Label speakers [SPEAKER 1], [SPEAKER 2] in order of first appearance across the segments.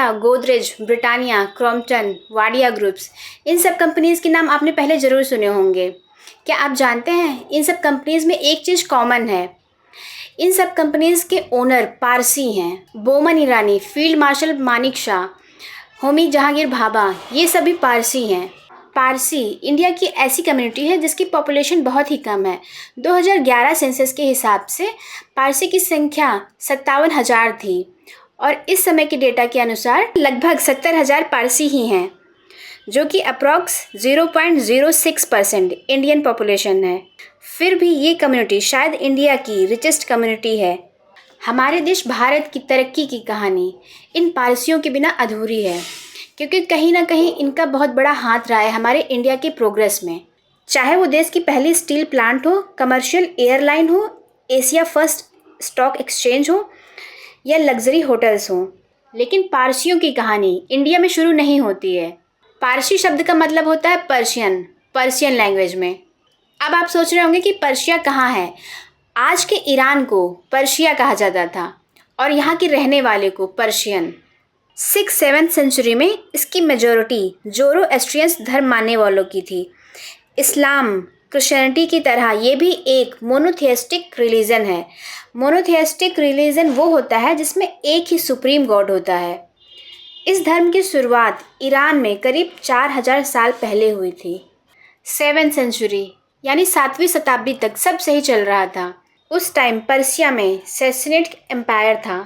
[SPEAKER 1] Tata, Godrej, Britannia, Crompton, Wadia groups, इन सब companies के नाम आपने पहले ज़रूर सुने होंगे। क्या आप जानते हैं इन सब कंपनीज़ में एक चीज़ कॉमन है? इन सब कंपनीज़ के ओनर पारसी हैं। बोमन ईरानी, फील्ड मार्शल मानिक शाह, होमी जहांगीर भाभा, ये सभी पारसी हैं। पारसी इंडिया की ऐसी कम्युनिटी है जिसकी पॉपुलेशन बहुत ही कम है। 2011 सेंसस के हिसाब से पारसी की संख्या 57,000 थी और इस समय के डेटा के अनुसार लगभग 70,000 पारसी ही हैं, जो कि अप्रॉक्स 0.06% इंडियन पॉपुलेशन है। फिर भी ये कम्युनिटी शायद इंडिया की रिचेस्ट कम्युनिटी है। हमारे देश भारत की तरक्की की कहानी इन पारसियों के बिना अधूरी है, क्योंकि कहीं ना कहीं इनका बहुत बड़ा हाथ रहा है हमारे इंडिया के प्रोग्रेस में। चाहे वो देश की पहली स्टील प्लांट हो, कमर्शियल एयरलाइन हो, एशिया फर्स्ट स्टॉक एक्सचेंज हो या लग्जरी होटल्स हो, लेकिन पारसियों की कहानी इंडिया में शुरू नहीं होती है। पारसी शब्द का मतलब होता है पर्शियन, पर्शियन लैंग्वेज में। अब आप सोच रहे होंगे कि पर्शिया कहाँ है। आज के ईरान को पर्शिया कहा जाता था और यहाँ के रहने वाले को पर्शियन। 6-7 सेंचुरी में इसकी मेजॉरिटी जोरो एस्ट्रियंस धर्म मानने वालों की थी। इस्लाम, क्रिश्चियनिटी की तरह ये भी एक मोनोथियस्टिक रिलीजन है। मोनोथियस्टिक रिलीजन वो होता है जिसमें एक ही सुप्रीम गॉड होता है। इस धर्म की शुरुआत ईरान में करीब 4000 साल पहले हुई थी। 7वीं सेंचुरी यानी 7वीं शताब्दी तक सब सही चल रहा था। उस टाइम पर्सिया में सैसनेट एम्पायर था।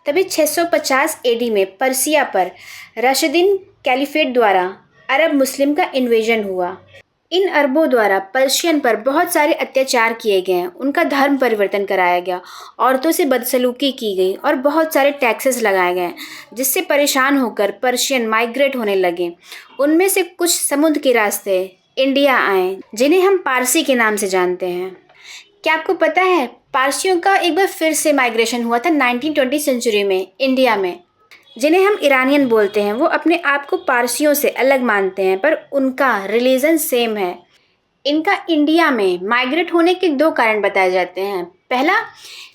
[SPEAKER 1] तभी 650 एडी में पर्सिया पर राशिदीन कैलिफेट द्वारा अरब मुस्लिम का इन्वेजन हुआ। इन अरबों द्वारा पर्शियन पर बहुत सारे अत्याचार किए गए, उनका धर्म परिवर्तन कराया गया, औरतों से बदसलूकी की गई और बहुत सारे टैक्सेस लगाए गए, जिससे परेशान होकर पर्शियन माइग्रेट होने लगे। उनमें से कुछ समुद्र के रास्ते इंडिया आए, जिन्हें हम पारसी के नाम से जानते हैं। क्या आपको पता है पारसियों का एक बार फिर से माइग्रेशन हुआ था 1920 सेंचुरी में इंडिया में, जिन्हें हम ईरानियन बोलते हैं। वो अपने आप को पारसियों से अलग मानते हैं, पर उनका रिलीजन सेम है। इनका इंडिया में माइग्रेट होने के 2 कारण बताए जाते हैं। पहला,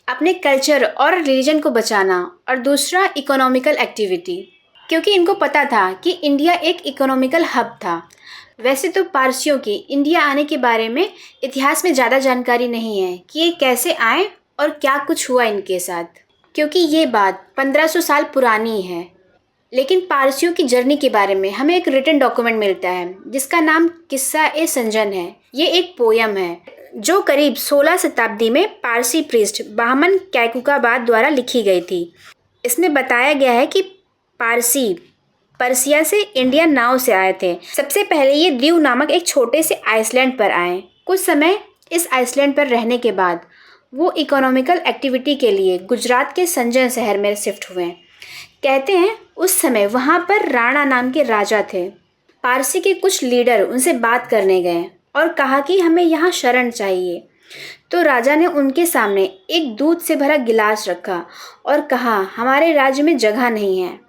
[SPEAKER 1] अपने कल्चर और रिलीजन को बचाना, और दूसरा इकोनॉमिकल एक्टिविटी, क्योंकि इनको पता था कि इंडिया एक इकोनॉमिकल हब था। वैसे तो पारसियों के इंडिया आने के बारे में इतिहास में ज़्यादा जानकारी नहीं है कि ये कैसे आए और क्या कुछ हुआ इनके साथ, क्योंकि ये बात 1500 साल पुरानी है। लेकिन पारसियों की जर्नी के बारे में हमें एक रिटन डॉक्यूमेंट मिलता है जिसका नाम किस्सा-ए-संजन है। ये एक पोयम है जो करीब 16 शताब्दी में पारसी प्रीस्ट बाहमन कैकुकाबाद द्वारा लिखी गई थी। इसमें बताया गया है कि पारसी पर्सिया से इंडिया नाव से आए थे। सबसे पहले ये दीव नामक एक छोटे से आइसलैंड पर आए। कुछ समय इस आइसलैंड पर रहने के बाद वो इकोनॉमिकल एक्टिविटी के लिए गुजरात के संजन शहर में शिफ्ट हुए। कहते हैं उस समय वहाँ पर राणा नाम के राजा थे। पारसी के कुछ लीडर उनसे बात करने गए और कहा कि हमें यहाँ शरण चाहिए। तो राजा ने उनके सामने एक दूध से भरा गिलास रखा और कहा, हमारे राज्य में जगह नहीं है।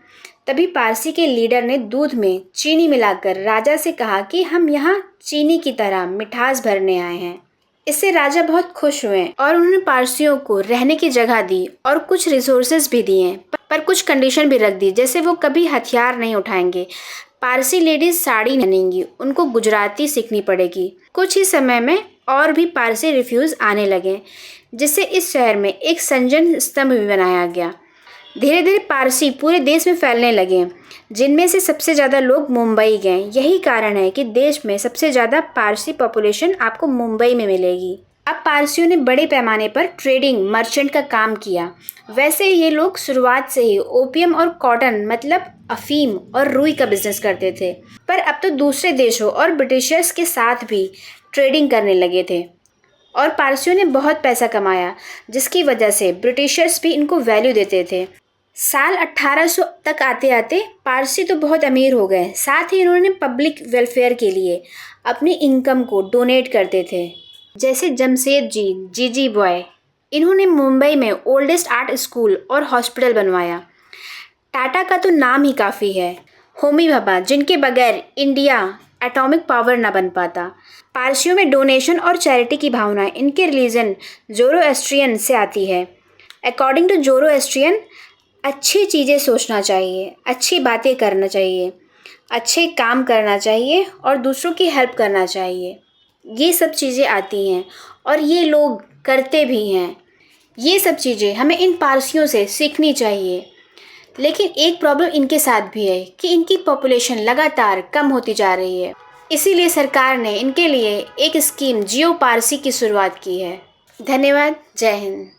[SPEAKER 1] तभी पारसी के लीडर ने दूध में चीनी मिलाकर राजा से कहा कि हम यहाँ चीनी की तरह मिठास भरने आए हैं। इससे राजा बहुत खुश हुए और उन्होंने पारसियों को रहने की जगह दी और कुछ रिसोर्सेज भी दिए, पर कुछ कंडीशन भी रख दी, जैसे वो कभी हथियार नहीं उठाएंगे, पारसी लेडीज साड़ी पहनेंगी, उनको गुजराती सीखनी पड़ेगी। कुछ ही समय में और भी पारसी रिफ्यूज आने लगे, जिससे इस शहर में एक संजन स्तंभ भी बनाया गया। धीरे धीरे पारसी पूरे देश में फैलने लगे, जिनमें से सबसे ज़्यादा लोग मुंबई गए। यही कारण है कि देश में सबसे ज़्यादा पारसी पॉपुलेशन आपको मुंबई में मिलेगी। अब पारसियों ने बड़े पैमाने पर ट्रेडिंग, मर्चेंट का काम किया। वैसे ये लोग शुरुआत से ही ओपियम और कॉटन मतलब अफीम और रुई का बिजनेस करते थे, पर अब तो दूसरे देशों और ब्रिटिशर्स के साथ भी ट्रेडिंग करने लगे थे और पारसियों ने बहुत पैसा कमाया, जिसकी वजह से ब्रिटिशर्स भी इनको वैल्यू देते थे। साल 1800 तक आते आते पारसी तो बहुत अमीर हो गए। साथ ही इन्होंने पब्लिक वेलफेयर के लिए अपनी इनकम को डोनेट करते थे, जैसे जमशेद जी, जीजी बॉय। इन्होंने मुंबई में ओल्डेस्ट आर्ट स्कूल और हॉस्पिटल बनवाया। टाटा का तो नाम ही काफ़ी है। होमी भाभा, जिनके बगैर इंडिया एटॉमिक पावर ना बन पाता। पारसियों में डोनेशन और चैरिटी की भावना इनके रिलीजन जोरोएस्ट्रियन से आती है। अकॉर्डिंग टू जोरोएस्ट्रियन, अच्छी चीज़ें सोचना चाहिए, अच्छी बातें करना चाहिए, अच्छे काम करना चाहिए और दूसरों की हेल्प करना चाहिए। ये सब चीज़ें आती हैं और ये लोग करते भी हैं। ये सब चीज़ें हमें इन पारसियों से सीखनी चाहिए। लेकिन एक प्रॉब्लम इनके साथ भी है कि इनकी पॉपुलेशन लगातार कम होती जा रही है। इसीलिए सरकार ने इनके लिए एक स्कीम जियो पारसी की शुरुआत की है। धन्यवाद। जय हिंद।